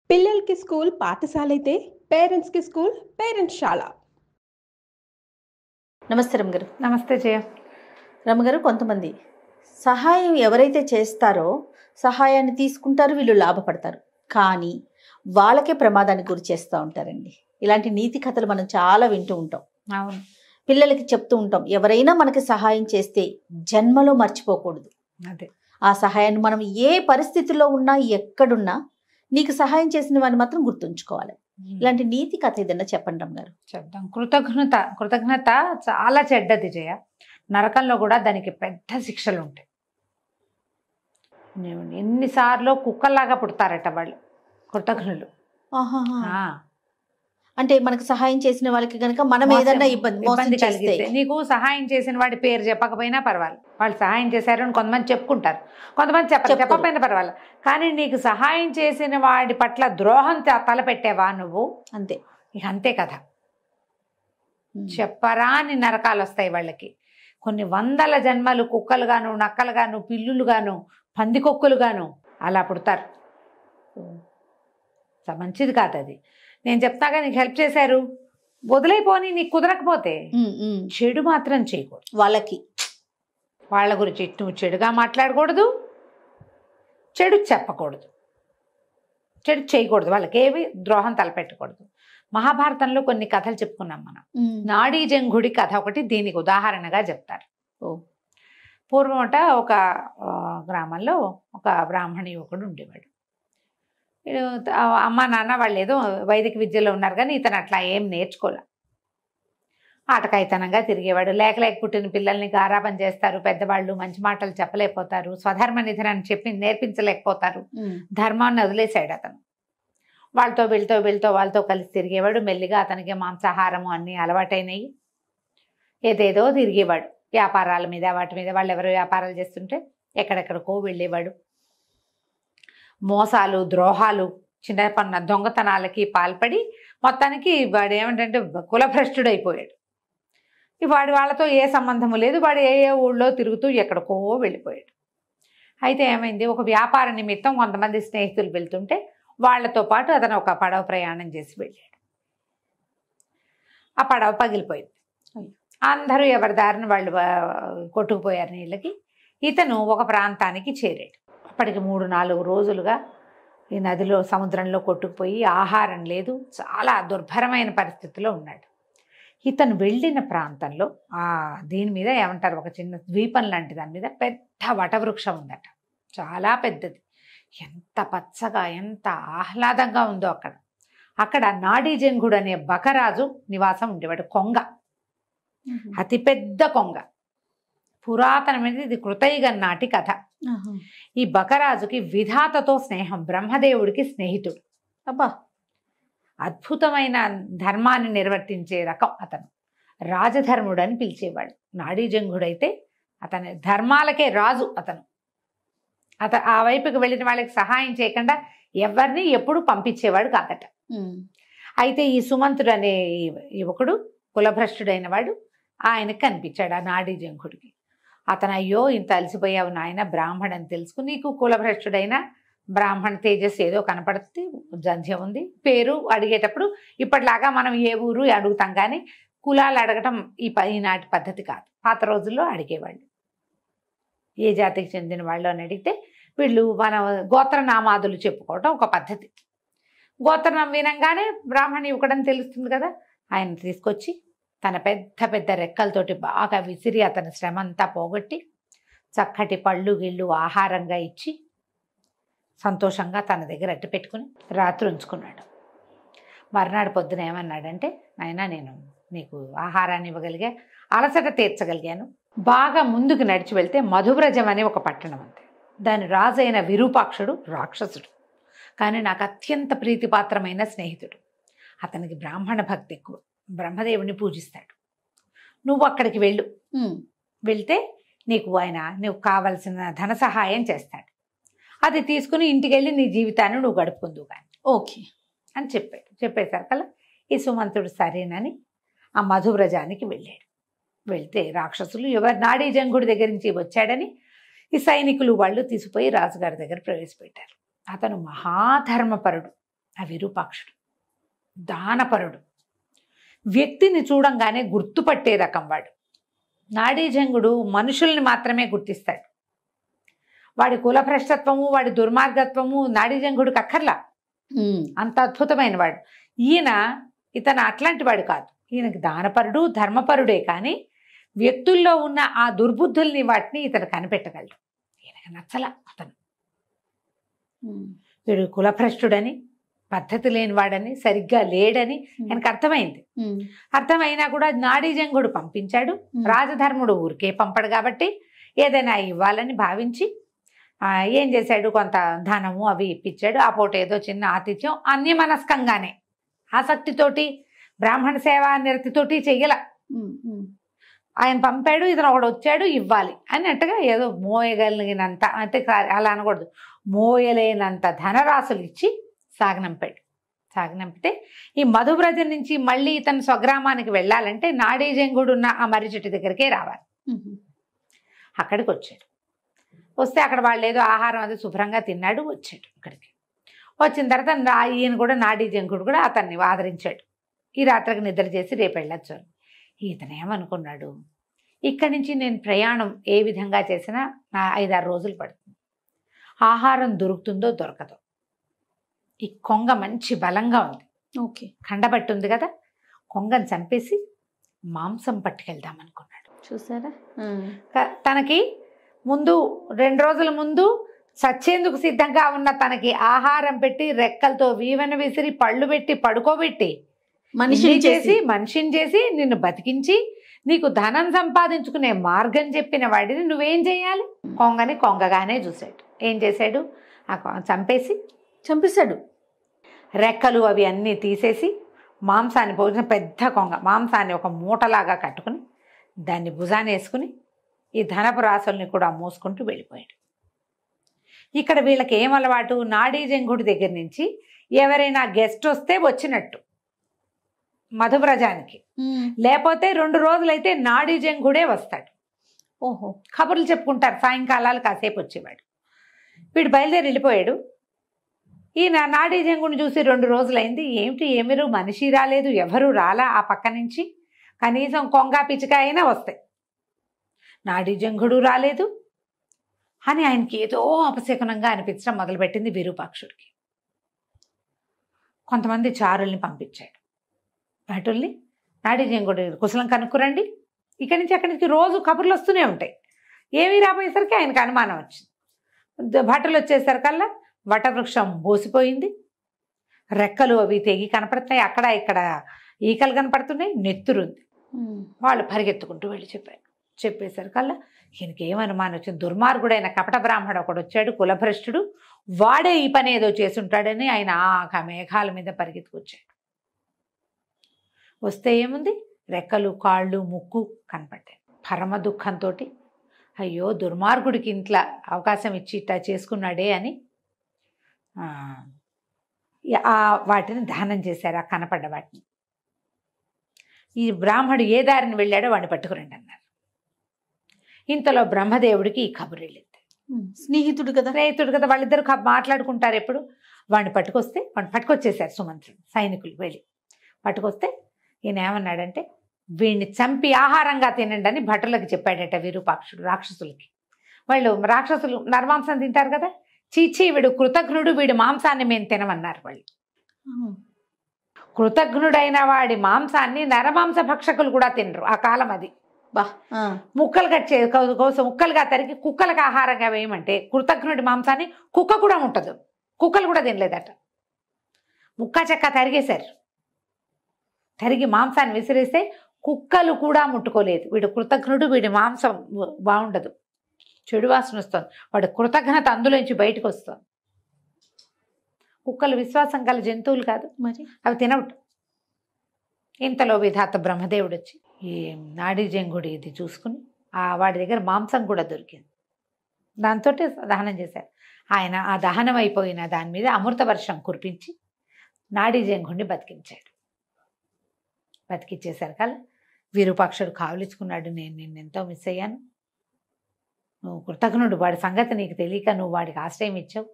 పిల్లలకి స్కూల్ పాఠశాలైతే పేరెంట్స్‌కి స్కూల్ పేరెంట్స్‌శాల. నమస్తే రమగారు. నమస్తే జయ. రమగారు, కొంతమంది సహాయం ఎవరైతే చేస్తారో సహాయాన్ని తీసుకుంటారు, వీళ్ళు లాభపడతారు. కానీ వాళ్ళకే ప్రమాదానికి గురి చేస్తూ ఉంటారండి. ఇలాంటి నీతి కథలు మనం చాలా వింటూ ఉంటాం. అవును, పిల్లలకి చెప్తూ ఉంటాం, ఎవరైనా మనకి సహాయం చేస్తే జన్మలో మర్చిపోకూడదు. అదే ఆ సహాయాన్ని మనం ఏ పరిస్థితుల్లో ఉన్నా, ఎక్కడున్నా నీకు సహాయం చేసిన వాడిని మాత్రం గుర్తుంచుకోవాలి. ఇలాంటి నీతి కథ ఏదన్నా చెప్పండి రమగారు. చెప్దాం. కృతజ్ఞత చాలా చెడ్డది జయ. నరకంలో కూడా దానికి పెద్ద శిక్షలు ఉంటాయి. ఎన్నిసార్లు కుక్కల్లాగా పుడతారట వాళ్ళు కృతజ్ఞులు. ఆ, అంటే మనకు సహాయం చేసిన వాళ్ళకి కనుక మనం ఏదన్నా ఇబ్బంది కలిగితే, నీకు సహాయం చేసిన వాడి పేరు చెప్పకపోయినా పర్వాలేదు, వాళ్ళు సహాయం చేశారు అని కొంతమంది చెప్పుకుంటారు, కొంతమంది చెప్పకపోయినా పర్వాలేదు. కానీ నీకు సహాయం చేసిన వాడి పట్ల ద్రోహం తలపెట్టావా నువ్వు, అంతే. ఇక అంతే కదా. చెప్పరా అని నరకాలు వస్తాయి వాళ్ళకి. కొన్ని వందల జన్మలు కుక్కలుగాను, నక్కలుగాను, పిల్లులుగాను, పందికొక్కులుగాను అలా పుడతారు. మంచిది కాదు అది. నేను చెప్తాగా, నీకు హెల్ప్ చేశారు, వదిలేపోని, నీకు కుదరకపోతే చెడు మాత్రం చేయకూడదు. వాళ్ళ గురించి నువ్వు చెడుగా మాట్లాడకూడదు, చెడు చెప్పకూడదు, చెడు చేయకూడదు, వాళ్ళకి ఏవి ద్రోహం తలపెట్టకూడదు. మహాభారతంలో కొన్ని కథలు చెప్పుకున్నాం మనం. నాడీ జంఘుడి కథ ఒకటి దీనికి ఉదాహరణగా చెప్తారు. పూర్వమట ఒక గ్రామంలో ఒక బ్రాహ్మణ యువకుడు ఉండేవాడు. అమ్మ నాన్న వాళ్ళు ఏదో వైదిక విద్యలో ఉన్నారు, కానీ ఇతను అట్లా ఏం నేర్చుకోలే. ఆటకాయితనంగా తిరిగేవాడు. లేక పుట్టిన పిల్లల్ని గారాబం చేస్తారు పెద్దవాళ్ళు, మంచి మాటలు చెప్పలేకపోతారు, స్వధర్మ నిధనాన్ని చెప్పి నేర్పించలేకపోతారు, ధర్మాన్ని వదిలేశాడు అతను. వాళ్ళతో కలిసి తిరిగేవాడు. మెల్లిగా అతనికి మాంసాహారము అన్నీ అలవాటైనవి. ఏదేదో తిరిగేవాడు, వ్యాపారాల మీద వాటి మీద. వాళ్ళు ఎవరో వ్యాపారాలు చేస్తుంటే ఎక్కడెక్కడికో వెళ్ళేవాడు. మోసాలు, ద్రోహాలు, చిన్న దొంగతనాలకి పాల్పడి మొత్తానికి వాడు ఏమిటంటే కులభ్రష్టుడైపోయాడు. వాడి వాళ్ళతో ఏ సంబంధము లేదు. వాడు ఏ ఊళ్ళో తిరుగుతూ ఎక్కడికో వెళ్ళిపోయాడు. అయితే ఏమైంది, ఒక వ్యాపార నిమిత్తం కొంతమంది స్నేహితులు వెళ్తుంటే వాళ్లతో పాటు అతను ఒక పడవ ప్రయాణం చేసి వెళ్ళాడు. ఆ పడవ పగిలిపోయింది. అందరూ ఎవరి దారిని వాళ్ళు కొట్టుకుపోయారు నీళ్ళకి. ఇతను ఒక ప్రాంతానికి చేరాడు. అప్పటికి 3-4 రోజులుగా ఈ నదిలో, సముద్రంలో కొట్టుకుపోయి ఆహారం లేదు, చాలా దుర్భరమైన పరిస్థితిలో ఉన్నాడు. ఇతను వెళ్ళిన ప్రాంతంలో దీని మీద ఏమంటారు, ఒక చిన్న ద్వీపం లాంటి దాని మీద పెద్ద వటవృక్షం ఉందట, చాలా పెద్దది. ఎంత పచ్చగా, ఎంత ఆహ్లాదంగా ఉందో అక్కడ నాడీ జంఘుడు అనే బకరాజు నివాసం ఉండేవాడు. కొంగ, అతిపెద్ద కొంగ, పురాతనమైనది. ఇది కృతయుగం నాటి కథ. ఈ బకరాజుకి విధాతతో స్నేహం, బ్రహ్మదేవుడికి స్నేహితుడు. అబ్బా, అద్భుతమైన ధర్మాన్ని నిర్వర్తించే రకం అతను. రాజధర్ముడు అని పిలిచేవాడు. నాడీ జంఘుడైతే అతని ధర్మాలకే రాజు. అతను ఆ వైపుకి వెళ్ళిన వాళ్ళకి సహాయం చేయకుండా ఎవరిని ఎప్పుడు పంపించేవాడు కాదట. అయితే ఈ సుమంతుడు అనే యువకుడు కులభ్రష్టుడైన వాడు ఆయనకు కనిపించాడు, ఆ నాడీ జంఘుడికి. అతను, అయ్యో ఇంత అలసిపోయావు నాయన, బ్రాహ్మణ్ అని తెలుసుకుని, నీకు కులభ్రష్టుడైన బ్రాహ్మణ తేజస్సు ఏదో కనపడుతుంది, జంధ్యం ఉంది. పేరు అడిగేటప్పుడు ఇప్పటిలాగా మనం ఏ ఊరు అడుగుతాం, కానీ కులాలు అడగటం ఈనాటి పద్ధతి కాదు. పాత రోజుల్లో అడిగేవాళ్ళు, ఏ జాతికి చెందిన వాళ్ళు అని అడిగితే వీళ్ళు మన గోత్రనామాదులు చెప్పుకోవటం ఒక పద్ధతి. గోత్రనామం వినంగానే బ్రాహ్మణ యువకుడని తెలుస్తుంది కదా. ఆయన తీసుకొచ్చి తన పెద్ద పెద్ద రెక్కలతోటి బాగా విసిరి అతని శ్రమ అంతా పోగొట్టి చక్కటి పళ్ళు గిళ్ళు ఆహారంగా ఇచ్చి సంతోషంగా తన దగ్గర అట్టు పెట్టుకుని రాత్రి ఉంచుకున్నాడు. మర్నాడు పొద్దున ఏమన్నాడంటే, నాయనా, నేను నీకు ఆహారాన్ని ఇవ్వగలిగా, అలసట తీర్చగలిగాను. బాగా ముందుకు నడిచి వెళ్తే మధువ్రజం అనే ఒక పట్టణం ఉంది. దాని రాజైన విరూపాక్షుడు రాక్షసుడు, కానీ నాకు అత్యంత ప్రీతిపాత్రమైన స్నేహితుడు. అతనికి బ్రాహ్మణ భక్తి ఎక్కువ, బ్రహ్మదేవుని పూజిస్తాడు. నువ్వు అక్కడికి వెళ్తే నీకు కావలసిన ధన సహాయం చేస్తాడు. అది తీసుకుని ఇంటికి వెళ్ళి నీ జీవితాన్ని నువ్వు గడుపుకుందువు కానీ, ఓకే అని చెప్పేసరికల్లా ఈ సుమంతుడు సరేనని ఆ మధువ్రజానికి వెళ్ళాడు. వెళ్తే రాక్షసులు నాడీ జంఘుడి దగ్గర నుంచి వచ్చాడని ఈ సైనికులు వాళ్ళు తీసుకుపోయి రాజుగారి దగ్గర ప్రవేశపెట్టారు. అతను మహాధర్మపరుడు, ఆ విరూపాక్షుడు దానపరుడు, వ్యక్తిని చూడంగానే గుర్తుపట్టే రకం వాడు. నాడీజంగుడు మనుషుల్ని మాత్రమే గుర్తిస్తాడు. వాడి కులభ్రష్టత్వము, వాడి దుర్మార్గత్వము నాడీజంగుడికి అక్కర్లా, అంత అద్భుతమైన వాడు. ఇతను అట్లాంటి వాడు కాదు. ఈయనకి దానపరుడు, ధర్మపరుడే, కానీ వ్యక్తుల్లో ఉన్న ఆ దుర్బుద్ధుల్ని వాటిని ఇతను కనిపెట్టగలడు. ఈయనకి నచ్చల అతను. వీడు కులభ్రష్టుడని, పద్ధతి లేనివాడని, సరిగ్గా లేడని ఆయనకు అర్థమైంది. అర్థమైనా కూడా నాడీజంగుడు పంపించాడు. రాజధర్ముడు ఊరికే పంపడు కాబట్టి ఏదైనా ఇవ్వాలని భావించి ఏం చేశాడు, కొంత ధనము అవి ఇప్పించాడు. ఆ పూట ఏదో చిన్న ఆతిథ్యం అన్యమనస్కంగానే, ఆసక్తితోటి, బ్రాహ్మణ సేవా నిరతితోటి చెయ్యాల. ఆయన పంపాడు, ఇతను ఒకడు వచ్చాడు ఇవ్వాలి అన్నట్టుగా ఏదో మోయగలిగినంత, అంటే అలా అనకూడదు, మోయలేనంత ధనరాశులు ఇచ్చి సాగనంపితే ఈ మధువ్రజ నుంచి మళ్ళీ ఇతను స్వగ్రామానికి వెళ్ళాలంటే నాడీజంగుడు ఉన్న ఆ మర్రి చెట్టు దగ్గరికే రావాలి. అక్కడికి వచ్చాడు. వస్తే అక్కడ వాళ్ళు ఏదో ఆహారం అది శుభ్రంగా తిన్నాడు. వచ్చాడు ఇక్కడికి. వచ్చిన తర్వాత ఈయన కూడా నాడీజంగుడు కూడా అతన్ని ఆదరించాడు. ఈ రాత్రికి నిద్ర చేసి రేపు వెళ్ళొచ్చు అని. ఇతను ఏమనుకున్నాడు, ఇక్కడి నుంచి నేను ప్రయాణం ఏ విధంగా చేసినా నా 5-6 రోజులు పడుతుంది. ఆహారం దొరుకుతుందో దొరకదో. ఈ కొంగ మంచి బలంగా ఉంది, ఓకే, కండబట్టి ఉంది కదా, కొంగను చంపేసి మాంసం పట్టుకెళ్దాం అనుకున్నాడు. చూసారా, తనకి ముందు 2 రోజుల ముందు చచ్చేందుకు సిద్ధంగా ఉన్న తనకి ఆహారం పెట్టి, రెక్కలతో వీవన విసిరి, పళ్ళు పెట్టి, పడుకోబెట్టి, మనిషిని చేసి నిన్ను బతికించి నీకు ధనం సంపాదించుకునే మార్గం చెప్పిన వాడిని నువ్వేం చేయాలి? కొంగని కొంగగానే చూశాడు. ఏం చేశాడు, చంపేశాడు. రెక్కలు అవి అన్నీ తీసేసి మాంసాన్ని పోసిన పెద్ద కొంగ మాంసాన్ని ఒక మూటలాగా కట్టుకుని దాన్ని భుజాన వేసుకుని ఈ ధనపు రాసుల్ని కూడా మోసుకుంటూ వెళ్ళిపోయాడు. ఇక్కడ వీళ్ళకి ఏం అలవాటు, నాడీజంగుడి దగ్గర నుంచి ఎవరైనా గెస్ట్ వస్తే వచ్చినట్టు మధువ్రజానికి, లేకపోతే 2 రోజులైతే నాడీజంగుడే వస్తాడు. ఓహో, కబుర్లు చెప్పుకుంటారు. సాయంకాలాలు కాసేపు వచ్చేవాడు. వీడు బయలుదేరి వెళ్ళిపోయాడు. ఈ నాడీజంగుడిని చూసి 2 రోజులైంది. ఏమిరు మనిషి రాలేదు, ఎవరు రాలా ఆ పక్క నుంచి, కనీసం కొంగ పిచ్చిక అయినా వస్తాయి, నాడీజంగుడు రాలేదు అని ఆయనకి ఏదో అపశకునంగా అనిపించడం మొదలుపెట్టింది విరూపాక్షుడికి. కొంతమంది చారుల్ని పంపించాడు. భటుల్ని, నాడీజంగుడి కుశలం కనుక్కురండి, ఇక్కడి నుంచి అక్కడి నుంచి రోజు కబుర్లు వస్తూనే ఉంటాయి. ఏమీ రాబోయేసరికి ఆయనకు అనుమానం వచ్చింది. భటులు వచ్చేసరికల్లా వటవృక్షం బోసిపోయింది, రెక్కలు అవి తెగి కనపడుతున్నాయి, అక్కడ ఇక్కడ ఈకలు కనపడుతున్నాయి, నెత్తురుంది. వాళ్ళు పరిగెత్తుకుంటూ వెళ్ళి చెప్పేసరికల్లా ఈయనకి ఏమనుమానం వచ్చింది, దుర్మార్గుడైన కపట బ్రాహ్మడు ఒకడు వచ్చాడు, కులభ్రష్టుడు, వాడే ఈ పని ఏదో చేసుంటాడని ఆయన ఆ మేఘాల మీద పరిగెత్తుకొచ్చాడు. వస్తే ఏముంది, రెక్కలు, కాళ్ళు, ముక్కు కనపడ్డాయి. పరమ దుఃఖంతో అయ్యో దుర్మార్గుడికి ఇంట్లో అవకాశం ఇచ్చి ఇట్లా చేసుకున్నాడే అని వాటిని దహనం చేశారు, ఆ కనపడ్డ వాటిని. ఈ బ్రాహ్మడు ఏ దారిని వెళ్ళాడో వాడిని పట్టుకురండి అన్నారు. ఇంతలో బ్రహ్మదేవుడికి ఈ కబురు వెళ్ళింది. స్నేహితుడు కదా వాళ్ళిద్దరు మాట్లాడుకుంటారు ఎప్పుడు. వాడిని పట్టుకొచ్చేసారు సుమంత్రుడు, సైనికులు వెళ్ళి పట్టుకొస్తే ఈయన ఏమన్నాడంటే, వీడిని చంపి ఆహారంగా తినండి అని భటులకు చెప్పాడట విరూపాక్షుడు రాక్షసులకి. రాక్షసులు నరమాంసం తింటారు కదా, చీచి వీడు కృతఘ్నుడు, వీడి మాంసాన్ని మేము తినమన్నారు వాళ్ళు. కృతఘ్నుడైన వాడి మాంసాన్ని నరమాంస భక్షకులు కూడా తినరు ఆ కాలం. అది ముక్కలుగా తరిగి కుక్కలకు ఆహారంగా వేయమంటే కృతఘ్నుడి మాంసాన్ని కుక్క కూడా ముట్టదు, కుక్కలు కూడా తినలేదట. ముక్క చెక్క తరిగేశారు. తరిగి మాంసాన్ని విసిరేస్తే కుక్కలు కూడా ముట్టుకోలేదు. వీడు కృతఘ్నుడు, వీడి మాంసం బాగుండదు, చెడు వాసన వస్తుంది, వాడు కృతజ్ఞత అందులోంచి బయటకు వస్తుంది. కుక్కలు విశ్వాసం గల జంతువులు కాదు మరి, అవి తినవట. ఇంతలో విధాత బ్రహ్మదేవుడు వచ్చి ఈ నాడీజంగుడి ఇది చూసుకుని వాడి దగ్గర మాంసం కూడా దొరికింది, దాంతో దహనం చేశారు. ఆయన ఆ దహనం అయిపోయిన దాని మీద అమృత వర్షం కురిపించి నాడీజంగుడిని బతికిచ్చేశారు కదా. విరూపాక్షుడు కావలించుకున్నాడు, నేను నిన్నెంతో మిస్ అయ్యాను, నువ్వు కృతజ్ఞుడు, వాడి సంగతి నీకు తెలియక నువ్వు వాడికి ఆశ్రయం ఇచ్చావు,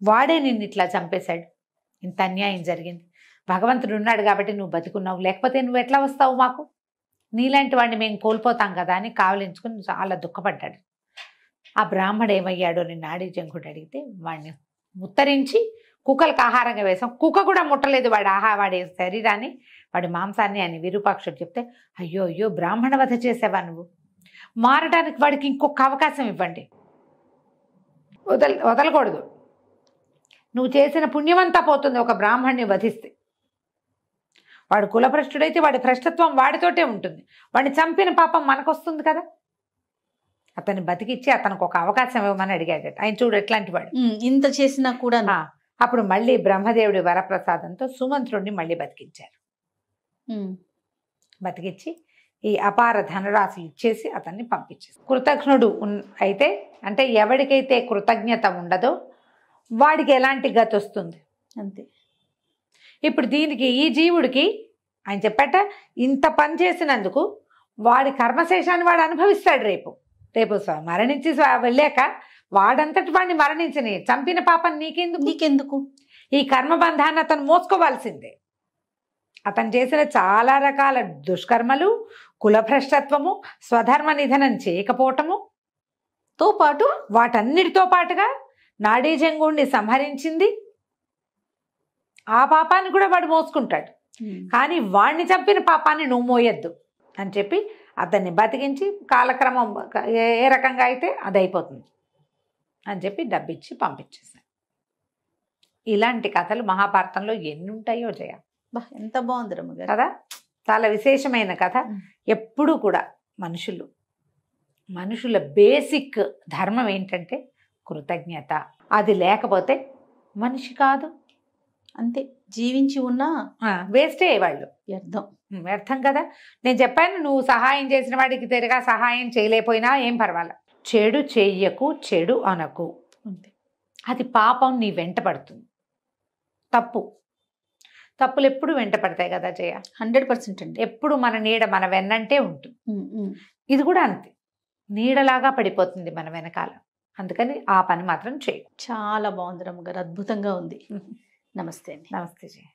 వాడే నిన్ను ఇట్లా చంపేశాడు, ఇంత అన్యాయం జరిగింది, భగవంతుడు ఉన్నాడు కాబట్టి నువ్వు బతికున్నావు, లేకపోతే నువ్వు ఎట్లా వస్తావు మాకు, నీలాంటి వాడిని మేము కోల్పోతాం కదా అని కావలించుకుని చాలా దుఃఖపడ్డాడు. ఆ బ్రాహ్మడు ఏమయ్యాడో అని నాడీ జంకుడు అడిగితే వాడిని ముత్తరించి కుక్కలకు ఆహారంగా వేసాం, కుక్క కూడా ముట్టలేదు వాడి శరీరాన్ని, వాడి మాంసాన్ని అని విరూపాక్షుడు చెప్తే, అయ్యో అయ్యో బ్రాహ్మణ వధ చేసావా నువ్వు, మారడానికి వాడికి ఇంకొక అవకాశం ఇవ్వండి, వదలకూడదు, నువ్వు చేసిన పుణ్యమంతా పోతుంది ఒక బ్రాహ్మణ్ణి వధిస్తే. వాడు కులభ్రష్టుడైతే వాడి భ్రష్టత్వం వాడితోటే ఉంటుంది, వాడిని చంపిన పాపం మనకొస్తుంది కదా, అతన్ని బతికిచ్చి అతనికి ఒక అవకాశం ఇవ్వమని అడిగాడట. ఆయన చూడు ఎట్లాంటి వాడు, ఇంత చేసినా కూడా. అప్పుడు మళ్ళీ బ్రహ్మదేవుడి వరప్రసాదంతో సుమంత్రుడిని మళ్ళీ బతికించారు. బతికిచ్చి ఈ అపార ధనరాశులు ఇచ్చేసి అతన్ని పంపించేసి, కృతజ్ఞుడు అయితే అంటే ఎవరికైతే కృతజ్ఞత ఉండదో వాడికి ఎలాంటి గతి వస్తుంది అంతే. ఇప్పుడు దీనికి ఈ జీవుడికి ఆయన చెప్పట, ఇంత పని చేసినందుకు వాడి కర్మశేషాన్ని వాడు అనుభవిస్తాడు. రేపు మరణించి వెళ్ళాక వాడంతటి వాడిని మరణించని, చంపిన పాపం నీకెందుకు, ఈ కర్మబంధాన్ని అతను మోసుకోవాల్సిందే. అతను చేసిన చాలా రకాల దుష్కర్మలు, కులభ్రష్టత్వము, స్వధర్మ నిధనం చేయకపోవటము తో పాటు వాటన్నిటితో పాటుగా నాడీజంగుణ్ణి సంహరించింది, ఆ పాపాన్ని కూడా వాడు మోసుకుంటాడు. కానీ వాడిని చంపిన పాపాన్ని నువ్వు మోయొద్దు అని చెప్పి అతన్ని బతికించి కాలక్రమం ఏ రకంగా అయితే అది అయిపోతుంది అని చెప్పి డబ్బిచ్చి పంపించేశారు. ఇలాంటి కథలు మహాభారతంలో ఎన్ని ఉంటాయో జయ. ఎంత బాగుంది రమ్మగారు కదా, చాలా విశేషమైన కథ. ఎప్పుడూ కూడా మనుషుల బేసిక్ ధర్మం ఏంటంటే కృతజ్ఞత. అది లేకపోతే మనిషి కాదు, అంతే. జీవించి ఉన్నా వేస్టే వాళ్ళు, వ్యర్థం కదా. నేను చెప్పాను, నువ్వు సహాయం చేసిన వాడికి తిరిగా సహాయం చేయలేకపోయినా ఏం పర్వాలేదు, చెడు చెయ్యకు, చెడు అనకు, అంతే. అది పాపం నీ వెంట పడుతుంది. తప్పులు ఎప్పుడు వెంట పడతాయి కదా జయ, 100% అండి. ఎప్పుడు మన నీడ మన వెన్నంటే ఉంటుంది. ఇది కూడా అంతే, నీడలాగా పడిపోతుంది మన వెనకాల. అందుకని ఆ పని మాత్రం చేయి. చాలా బాగుంది రమ్మగారు, అద్భుతంగా ఉంది. నమస్తే అండి. నమస్తే జయ.